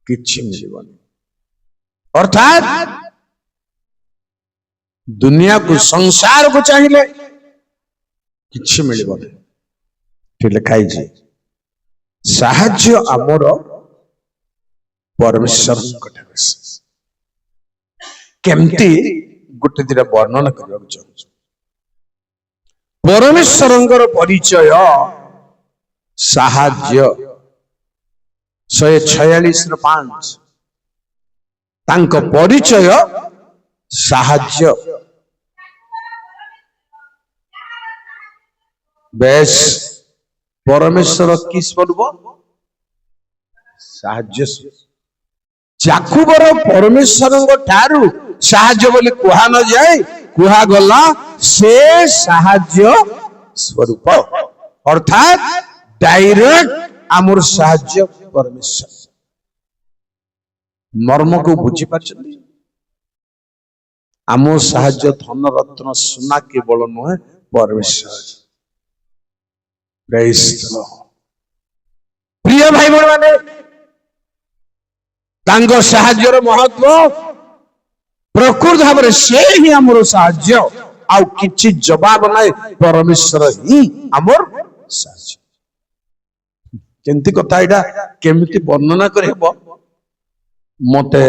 किछि मिलिबनी। अर्थात दुनिया को संसार को चाहिए किछि मिलिबनी। लिखाई साहाଯ୍ୟ आमर परमेश्वर केमती गोटे दिटा वर्णन करने चाहूँ। परमेश्वर परिचय साहाଯ୍य 146:5 तांको परिचय साहाଯ୍य। बेस परमेश्वर की स्वरूप साहाଯ୍य। जाकुबर परमेश्वर ठारू साहाଯ୍य बोली कुहा न जाए, कुहा गला से साहाଯ୍य स्वरूप। अर्थात डायरेक्ट आमर साहाଯ୍य परमेश्वर। मर्म को बुझी पार्छन्ति? आम साहाଯ୍य धन रत्न सुना केवल नुहे, परमेश्वर। प्रिय भाई बहन माने तांको साहाଯ୍यर महत्व प्रकृत भाव में से ही आमर साहाଯ୍य। आउ किछि जवाब नाय, परमेश्वर ही आमर साहाଯ୍य। केमती कथा एटा केमती वर्णना करहबो मते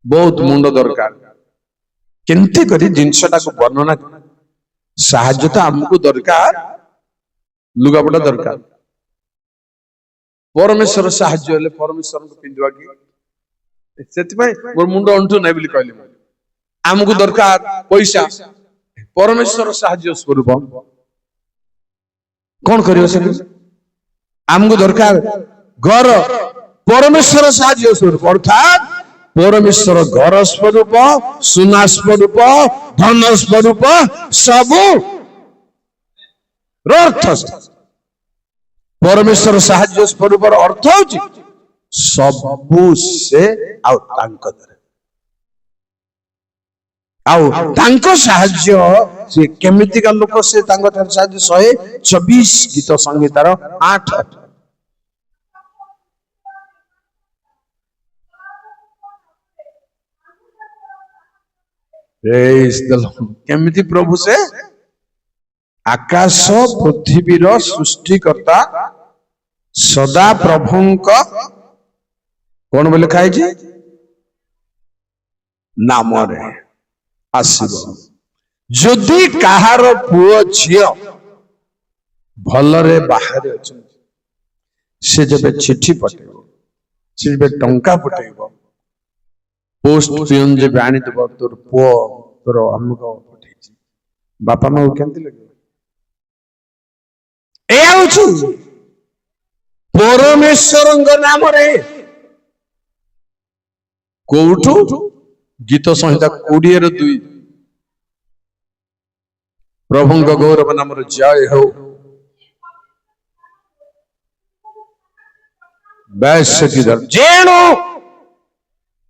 बहुत मुंड दरकार। केमती करी जिनसटा को वर्णना साहाଯ୍य तो हमको दरकार, लुगापटा दरकार। परमेश्वर साहाଯ୍य हेले परमेश्वर को पिंधवा की सेति भाई मोर मुंड अंठु नै बोली कहली। हमको दरकार पैसा, परमेश्वर साहाଯ୍य स्वरूप। कौन करियो से? हमको दरकार घर, परमेश्वर साहाଯ୍य स्वरूप। अर्थात परमेश्वर घर स्वरूप, सुना स्वरूप, धन स्वरूप, सबु अर्थ। परमेश्वर साहाଯ୍य स्वरूप अर्थ होची सबु से आउ तांको दरे। आउ तांको साहाଯ୍य से केमिति का लोक से तांको थार साहाଯ୍य 124 गीत संगीतार 8। केमिति प्रभु से आकाश पृथ्वीर सृष्टिकर्ता सदा प्रभुंक कौन बोले खाई नाम रे आसीब। जदि कहार पुओ झियो भलरे बाहर अच्छा से जब चिट्ठी पठेब, से जब टंका पठेब, पोस्ट पियन जब आनी देव तोर पुओ तोर अमुक पठेछि, बापा माँ केमती लगे? परमेश्वर नाम रे कोठू गीत संहिता 20:2 प्रभुंक गौरव नाम जय हो। जेणु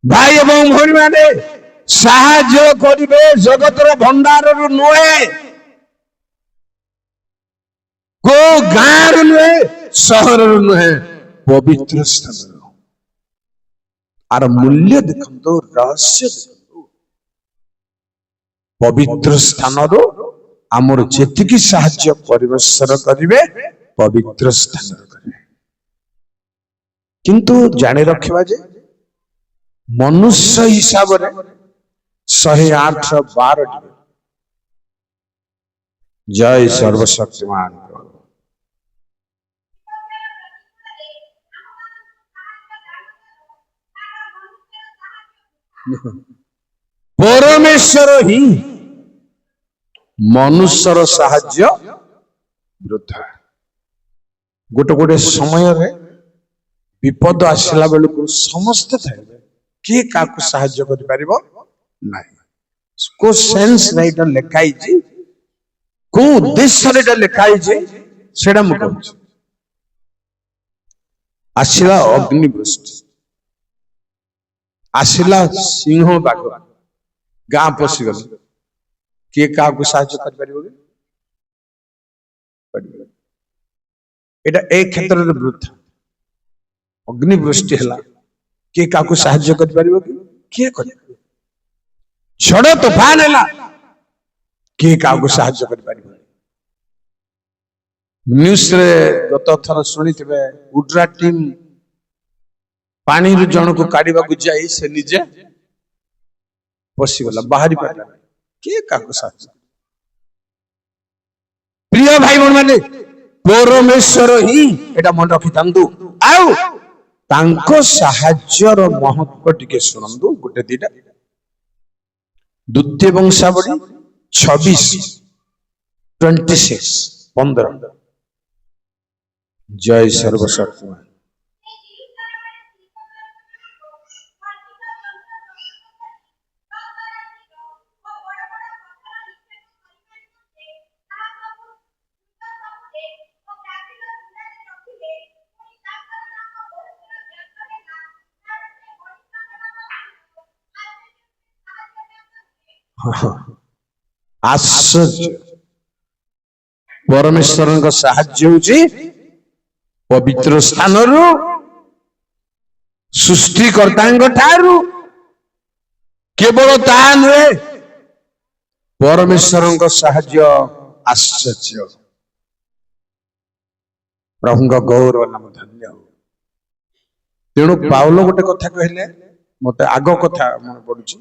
भाई एवं भौणी माने साहाଯ୍य करिवे जगतर भंडार नुहे, को गाँव नुहे, सहर नुहे, पवित्र स्थान। आर मूल्य देखो, रहस्य देखो। पवित्र स्थान रो आमर जेतिकी साहाଯ୍य परमेश्वर करिवे, पवित्र स्थान करिवे। किंतु जाने रखिबा जे मनुष्य हिसाब रे 108:12 जय सर्वशक्तिमान परमेश्वर ही मनुष्यर साहाଯ୍य वृद्धा। गोटे गोटे समय रे विपद आसला बेलू समस्ते थे किए क्या साहाଯ୍य कर पारिबो नहीं। को सेंस नहीं तो लिखाई को उद्देश्य रे लिखाई सेटा मु कहूँ। आसला अग्निवृष्टि, आसला सिंह बाघ गाँ पशिगल, किए क्या साहाଯ୍य कर पारिबो? एटा एक क्षेत्र रे वृद्धा। अग्निवृष्टि है किए क्या साहाଯ୍य कर पारिबो कि किए कर झड़ तूफान है किए क्या साहाଯ୍य कर पारिबो न्यूज रे गत थर सुनी थे उड्रा टीम पानी रु जन को काढ़ा को जाई से निजे पशिगला बाहरी पारा किए क्या साहाଯ୍य प्रिय भाई बहन माने परमेश्वर ही एटा मन रखि तांदु आउ तांको साहाज्यर महत्व टिके सुनंदु गोटे दीटा द्वितीय वंशावली 26:26 जय सर्वशक्तिमान आश्चर्य परमेश्वर साहाଯ୍य होची पवित्र स्थान रु सृष्टिकर्ता ठारू केवल ता नुहे परमेश्वर साहाଯ୍य आश्चर्य प्रभु गौरव नाम धन्य हो तेणु पाउल गोटे कथा कहले मते आग कथा मन पडुची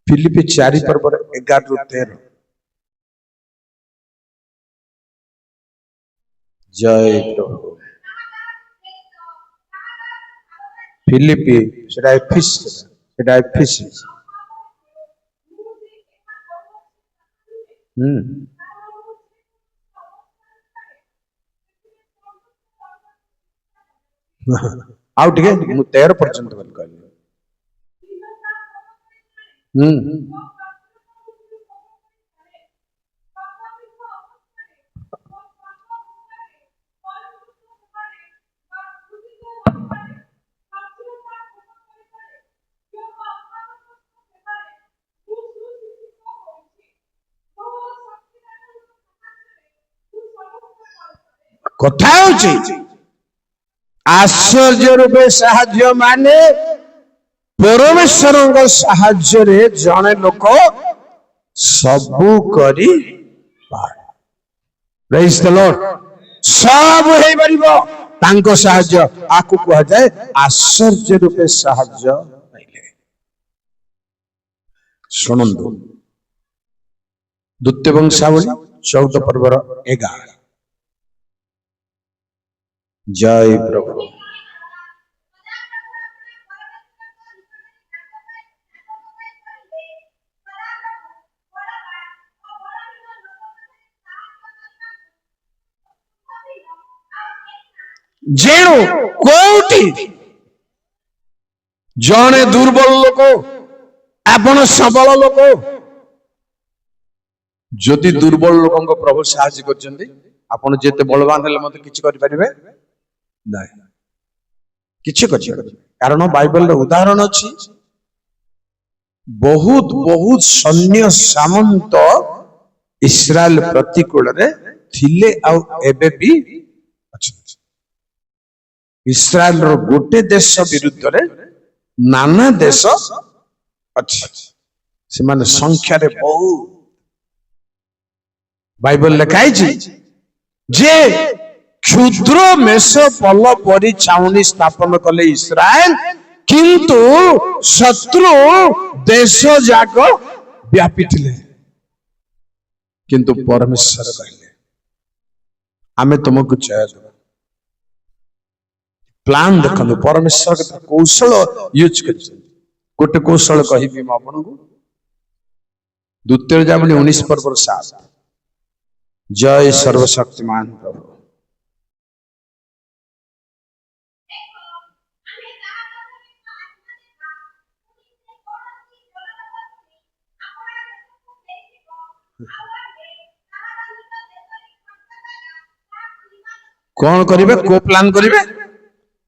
फिलिपी 4:11-13 जय प्रभु फिलिपी सेटा एफिस आउ ठीक है 13 पर्यंत बोल कहली कथा आश्चर्य रूपे साहाଯ୍य माने परमेश्वर साहाଯ୍य रे जने लोक सबु करी प्रेज द लॉर्ड सब हे परिबो तांको साहाଯ୍य आकु कह जाए आश्चर्य रूपे साहाଯ୍य पाइले सुनंदु द्वितीय वंशावली 14:11 जय प्रभु जेणु कोटी जने दुर्बल लोक आपण सबल लोक जदि दुर्बल लोक प्रभु साहाଯ୍य करछन्ती आपण जेते बलवान हेले मते किछि करि परिबे नहीं किछि कछि कारण बाइबल रे उदाहरण अछि बहुत बहुत सैन्य सामंत इस्राएल प्रतिकूल रे थिले आ एबे भी अछंती इस्राएल रो गोटे देश विरुद्ध रे नाना देश अछि से माने संख्या रे बहुत बाइबल लिखाई जे क्षुद्र मेष पल परि छाउनी स्थापन कले इस्राएल किंतु शत्रु देश जाक व्यापी थिले किंतु परमेश्वर कहले आमे तुमको जय देबा प्लान देखो परमेश्वर के कौशल यूज कर गोटे कौशल कहि म आपनको द्वितीय वंशावली 19:7 जय सर्वशक्तिमान प्रभु कौन करिवे को प्लान करिवे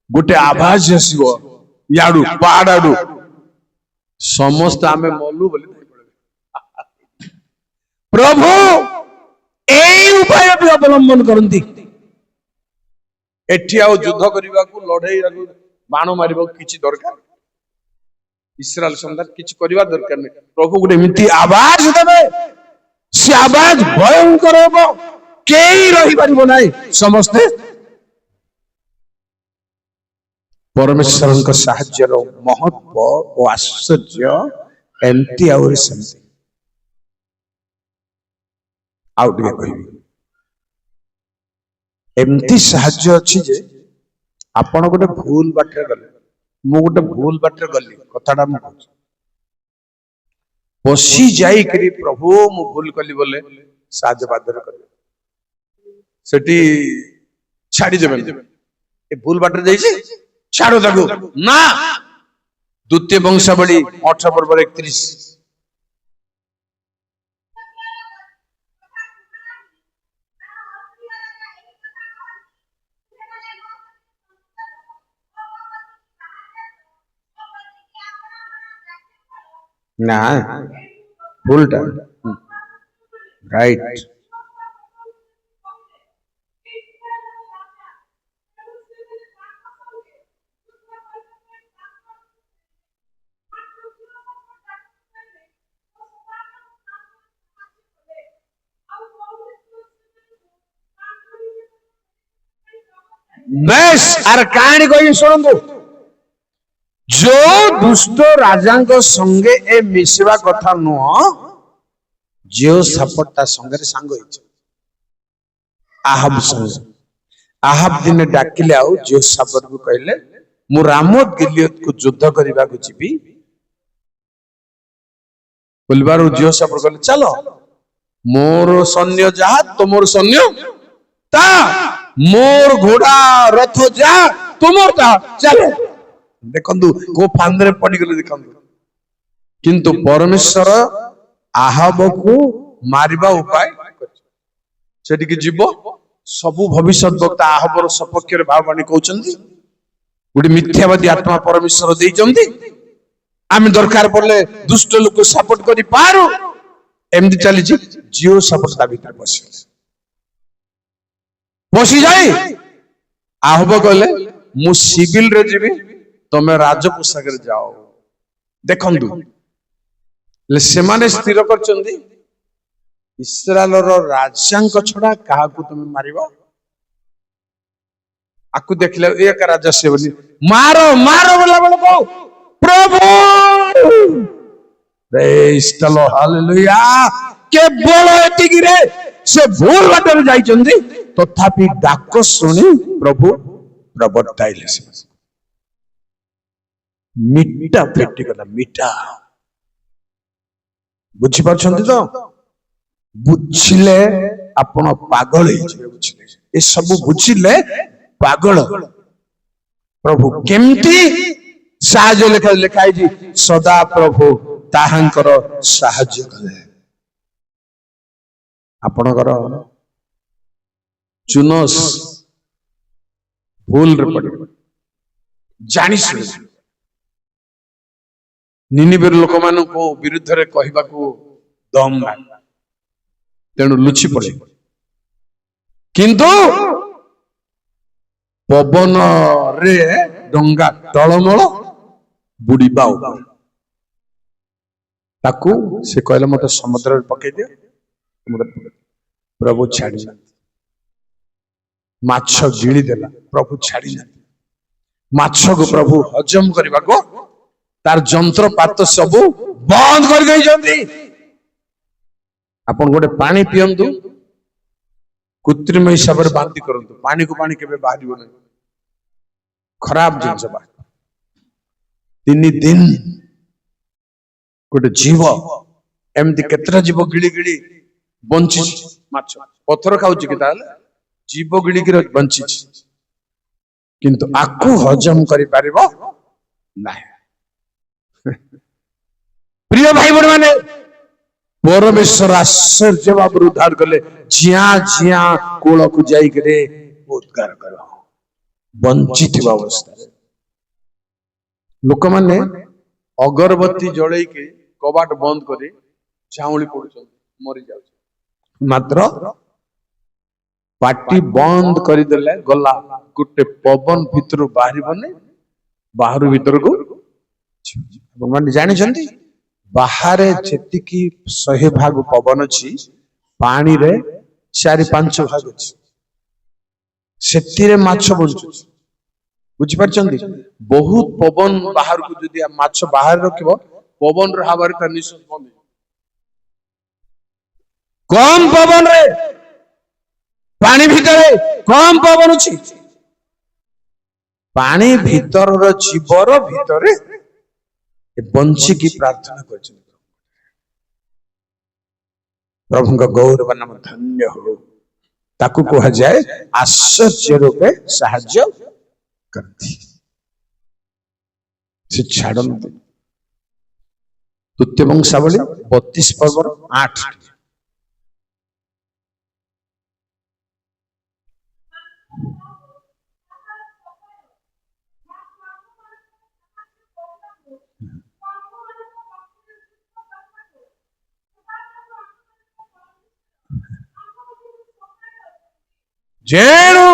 गोटे आवाज आसीबो याडू पहाड़ाडू समस्त आमे मल्लू बोली प्रभु ए उपाय भी अवलंबन करती एठी आउ युद्ध करबाकू लड़ाई बाण मारिबाकू किछि दरकार इस्राएल संतान किछि करबा दरकार नहीं प्रभु गुटे एमिति आवाज देबे से आवाज भयंकर होबो केही रही परिबो नाही समस्ते परमेश्वरଙ୍କ साहाय्यर महत्व और आश्चर्य एमती आउरी सेमती आउ टिके कहिबी एमती साहाय्य अछि जे आपण गोटे भूल बाटे गले मु गोटे भूल बाटे गली कथाटा मु कहूँ पशी जाई करी प्रभु मु भूल कली बोले साज बादर करे सेठी छाड़ी देबे ए भूल बाटे जाईछी छाड़ो ताकू ना द्वितीय वंशावली 18 पर्व 31 ना भूलटा राइट बेस आर कहानी कोई सुनंदु जो दुष्ट राजा संगे ए मिसवा कथा नुह जो सापटा संगे सांग आहब संगे आहब दिन डाकिले आउ जो सापर को कहले मु रामोत गिलियत को युद्ध करबा को जीबी बोलबार जो सापर कहले चलो मोर सैन्य जा तुमर सैन्य ता मोर घोड़ा रथ जा तुमर ता चलो देखंतु को फांदरे पड़ी गले देखंतु किंतु परमेश्वर आहब को मारिबा उपाय सेठी के जीवो सबु भविष्यत वक्ता आहबर सपक्ष रे भाववाणी कहउचंदी गुडी मिथ्यावादी आत्मा परमेश्वर देइचंदी आमे दरकार पड़ले दुष्ट लोक को सपोर्ट करि पारो एमदी चली जियो सपोर्ट ता भीतर बसी जाए आहब कहले मु सिविल रे जीवी तमे राजपोषाक रे जाओ देखंतु ले सेमाने स्थिर करचंदी इस्राएल रो राजांक छडा काहा को तमे मारिबो आकु देखले एक राजा से बोली मारो मारो बोला बोले को प्रभु प्रेज द लॉर्ड हालेलुया के बोलो एटिकी रे से भूल बाटर जाइचंदी तथापि डाक सुनी प्रभु प्रवर्ताइले से मिठा पेटी गला मिठा बुझी पाछंती तो बुझिले आपण पागल हे जे बुझिले ए सब बुझिले पागल प्रभु केमती साहाय्य लिखाई जी सदा प्रभु ताहांकर साहाय्य कले आपणकर चुनस भूल रे पड़े जानी सुनी निनिवेर लोक मानु को विरुद्ध रे कहबा को दम ना तेणु लुचि पड़े किंतु पवन रे डंगा तळमळ बुडीबा ऊपर ताकू से कहले मते समुद्र रे पकई दे प्रभु छाड़ी माछ गिली देला प्रभु छाड़ी माछ को प्रभु हजम करबा को तार जंत्रपात सब बंद कर गई जंदी अपन गोटे पानी पियंतु कृत्रिम हिसाब रे बांती करंतु पानी को पानी केबे बाहरिबो नै खराब जिंस बा 3 दिन गोटे जीव एमती केतरा जीव गिली गिली बंची माछ पत्थर खाउची कि ताले जीव गिली गिरी बंची किंतु आकु हजम करि पारिबो नाही प्रिय भाई बहन माने परमेश्वर आश्चर्य भाव उद्धार कले जिया जिया कोल को जाई करे उद्धार करो वंचित अवस्था लोक माने अगरबत्ती जळई के कबाट बंद करे झाउली पड़ुछन मरि जाउ मात्र पार्टी बंद करदेले गला गोटे पवन भितर बाहर बाहर भीतर को मैंने जानी बाहर जी 100 भाग पवन अच्छी पानी रे 4-5 भाग अच्छी से माछ बंचु बुझीपार बहुत पवन बाहर को जदि माछ बाहर रख पवन हावर निश्वास बंद कम पवन रे पानी भीतर कम पवन अच्छी पानी भीतर जीवर भीतर बंचिकी प्रार्थना कर प्रभु का गौरव नाम धन्य हो ताकू कहा जाए आश्चर्य रूपे साहाय्य करती से छाड़ती द्वितीय वंशावली 32 पर्व 8 जेणु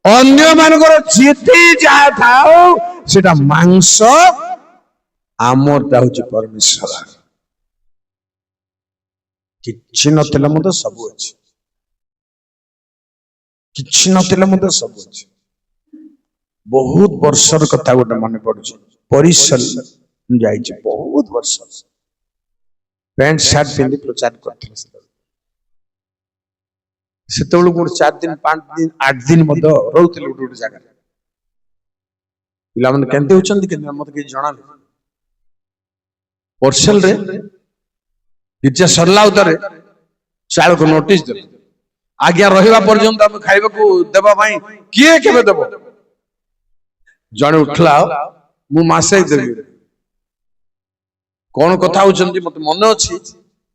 अन्य मानकर जिति जहा थाओ सेटा मांस आमरटा होची परमेश्वर किछि नथिला मते सब अछि किछि नथिला मते सब अछि बहुत वर्षर कथा गोटे मन पड़ुछि परिसल जाइछि बहुत वर्ष पैंट शर्ट पिंदी प्रचार करथिले सेतबेलु गोटे 4 दिन 5 दिन 8 दिन मध्य रहउथिले गोटे जगह पिला मन केनते होचंदी के मते के जणा पर्सल रे गिरजा सरला उतरे चाल को नोटिस दे आज्ञा रहिबा पर्यंत हम खाइबा को देबा भाई किए केबे देबो जणे उठला मु मासे देबी कोन कथा होचंदी मते मन अछि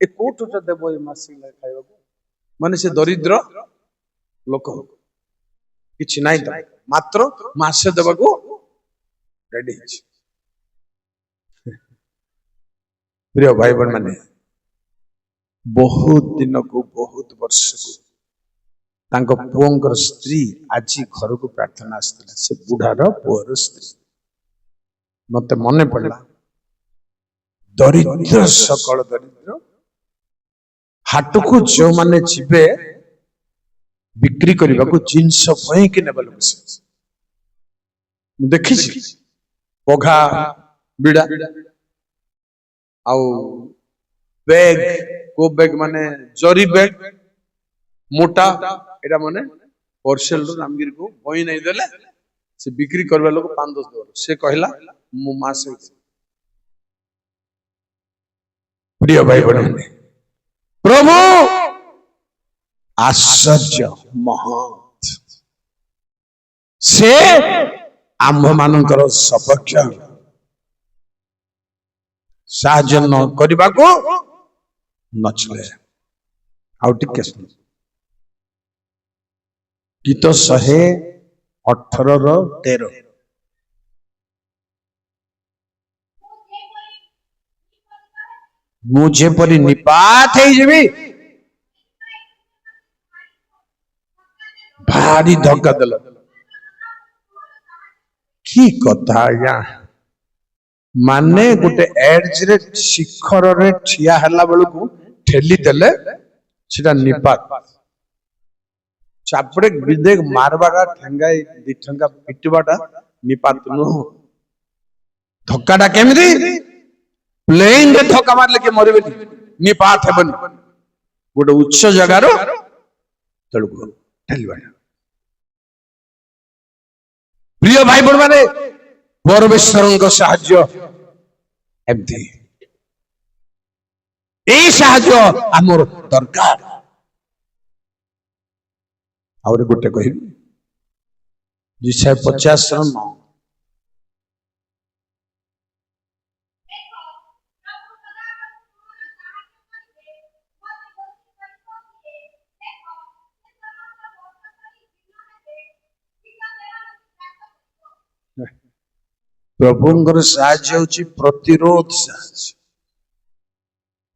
ए कोठटा देबो ए मासे खाइबा को माने से दरिद्र लोक किछि नाही त मात्र मासे देबा को रेडी अछि प्रिय भाई बहन माने बहुत दिन को बहुत वर्ष को तांको पुओंकर स्त्री आज घर को प्रार्थना आस्थिला से बुढ़ार पुअर स्त्री मते मने पड़ला दरिद्र सकल दरिद्र हाट को जो माने जीवे बिक्री करने को जिनस भयकी नेबा लोक से देखी पघा बिड़ा आउ बैग को बैग माने जरी बैग मोटा एटा माने होलसेल रो रामगिरी को बही नहीं देले से बिक्री करबा लोक 5-10 डॉलर से कहला मु मास प्रिय भाई बहन प्रभु आश्चर्य महत् से आंभ मानकर सपक्ष साहाय्य न करबा को नचले आउट के सुन गीत 118:13 मुझे परी निपात है जीवी भारी धक्का देल की कथा या माने गोटे एड्ज रे शिखर रे ठिया हला बेलू को ठेली देले सेटा निपात चापड़े विदेक मारबाटा ठंगा 2 ठंगा पिटबाटा निपात न धक्काटा केमिति प्लेन रे धक्का मारले के मरबे निपात हेबन गोटे उच्च जगह रो तळको ठेलीबाटा प्रिय भाई बहन माने परमेश्वर साहाय्य एमती ए साहाय्य हमर दरकार और गोटे कहबी जिसे 50:9 प्रभुंकर साहाय्य होची प्रतिरोध साहाय्य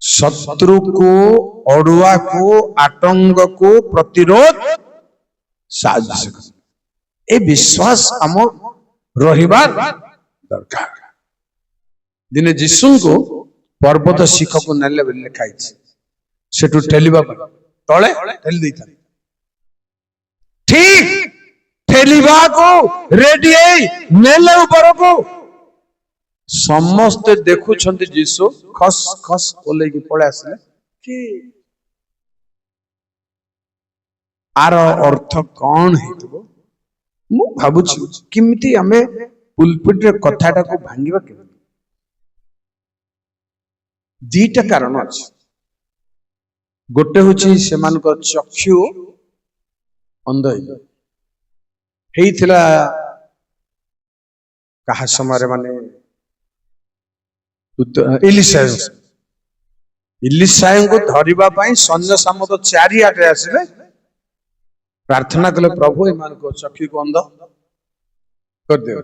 शत्रु को अड़ुआ को आतंक को प्रतिरोध ସାହାଯ୍ୟ କରିବେ। ଏ ବିଶ୍ୱାସ ଆମ ରହିବା ଦରକାର। ଦିନେ ଯୀଶୁଙ୍କୁ ପର୍ବତ ଶିଖକୁ ନେଲେ ବୋଲି ଲେଖା ହେଇଛି। ସେଠୁ ଠେଲିବା ପାଇଁ ତଳେ ଠେଲି ଦେଇଥାନ୍ତି। ଠିକ ଠେଲିବାକୁ ରେଡି ହେଇ ନେଲେ ଉପରକୁ। ସମସ୍ତେ ଦେଖୁଛନ୍ତି ଯୀଶୁ ଖସ ଖସ ଓଲେଇକି ପଳେଇ ଆସିଲେ। କି ଆର ଅର୍ଥ କଣ ହେଇଥିବ? ମୁଁ ଭାବୁଛି କେମିତି ଆମେ ପୁଲପିଟରେ କଥାଟାକୁ ଭାଙ୍ଗିବା କେମିତି? ଦିଟା କାରଣ ଅଛି। ଗୋଟେ ହଉଛି ସେମାନଙ୍କ ଚକ୍ଷୁ ଅନ୍ଧ ହେଇଥିଲା। କାହା ସମୟରେ ମାନେ ଇଲିଶାଙ୍କୁ ଧରିବା ପାଇଁ ସୈନ୍ୟ ସାମନ୍ତ ଚାରିଆଡେ ଆସିଲେ, ପ୍ରାର୍ଥନା କଲେ ପ୍ରଭୁ ଏମାନଙ୍କ ଚକ୍ଷୁକୁ ଅନ୍ଧ କରିଦିଅ।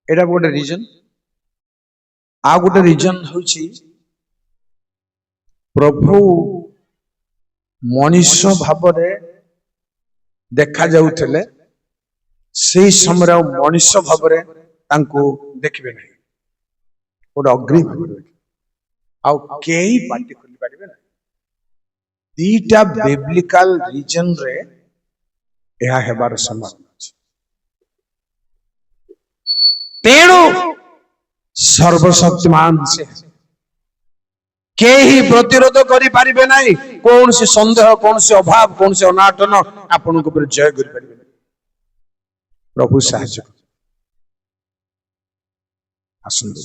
ଏଇଟା ଗୋଟେ ରିଜନ। ଆଉ ଗୋଟେ ରିଜନ ହଉଛି ପ୍ରଭୁ ମଣିଷ ଭାବରେ ଦେଖା ଯାଉଥିଲେ, ସେଇ ସମୟରେ ଆଉ ମଣିଷ ଭାବରେ ତାଙ୍କୁ ଦେଖିବେ ନାହିଁ। ଗୋଟେ ଅଗ୍ନି ଭାବରେ ଆଉ କେହି ପାଟି ଖୋଲି ପାରିବେ ନାହିଁ। ଦିଟା ବିବ୍ଲିକାଲ ରିଜନରେ ଏହା ହେବାର ସମ୍ଭାବନା ଅଛି। ତେଣୁ ସର୍ବଶକ୍ତିମାନ ସେ, କେହି ପ୍ରତିରୋଧ କରିପାରିବେ ନାହିଁ। କୌଣସି ସନ୍ଦେହ, କୌଣସି ଅଭାବ, କୌଣସି ଅନାଟନ ଆପଣଙ୍କ ଉପରେ ଜୟ କରିପାରିବେ ନାହିଁ। ପ୍ରଭୁ ସାହାଯ୍ୟ କରିବେ। ଆସନ୍ତୁ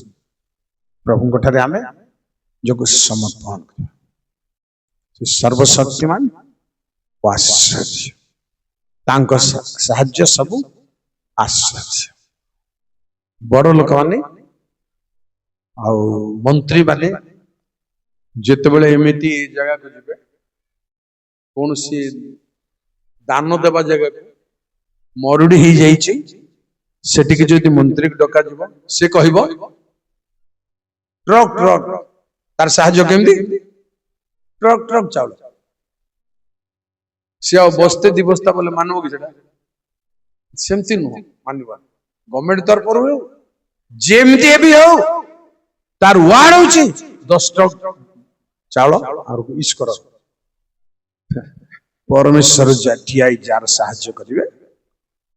ପ୍ରଭୁଙ୍କ ଠାରେ ଆମେ ଯୋଗ ସମର୍ପଣ କରିବା। ସେ ସର୍ବଶକ୍ତିମାନ ଓ ଆଶ୍ଚର୍ଯ୍ୟ, ତାଙ୍କ ସାହାଯ୍ୟ ସବୁ ଆଶ୍ଚର୍ଯ୍ୟ। ବଡ ଲୋକମାନେ ଆଉ ମନ୍ତ୍ରୀ ମାନେ ଯେତେବେଳେ ଏମିତି ଜାଗାକୁ ଯିବେ, କୌଣସି ଦାନ ଦେବା ଜାଗାକୁ ମରୁଡି ହେଇଯାଇଛି, ସେଠିକି ଯଦି ମନ୍ତ୍ରୀକୁ ଡକାଯିବ, ସେ କହିବ ଟ୍ରକ୍ ଟ୍ରକ୍, ତାର ସାହାଯ୍ୟ କେମିତି? ଟ୍ରକ୍ ଟ୍ରକ୍ ଚାଉଳ। ସେ ଆଉ ବସ୍ତେ ଦି ବସ୍ତା ବୋଲେ ମାନବ କି ସେଟା? ସେମିତି ନୁହଁ ମାନିବା। ଗଭର୍ଣ୍ଣମେଣ୍ଟ ତରଫରୁ ହଉ, ଯେମିତି ବି ହଉ, ତାର ୱାର୍ଡ ହଉଛି 10 ଟ୍ରକ୍ ଚାଉଳ ଇସ୍ କର। ପରମେଶ୍ୱର ଠିଆ ହେଇ ଯାହାର ସାହାଯ୍ୟ କରିବେ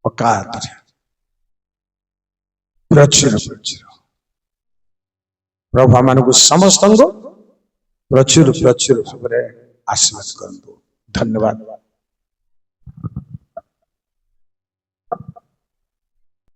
ଅକାତରେ ପ୍ରଚୁର ପ୍ରଚୁର। ପ୍ରଭୁ ଆମମାନଙ୍କୁ ସମସ୍ତଙ୍କୁ ପ୍ରଚୁର ପ୍ରଚୁର ଭାବରେ ଆଶୀର୍ବାଦ କରନ୍ତୁ। ଧନ୍ୟବାଦ।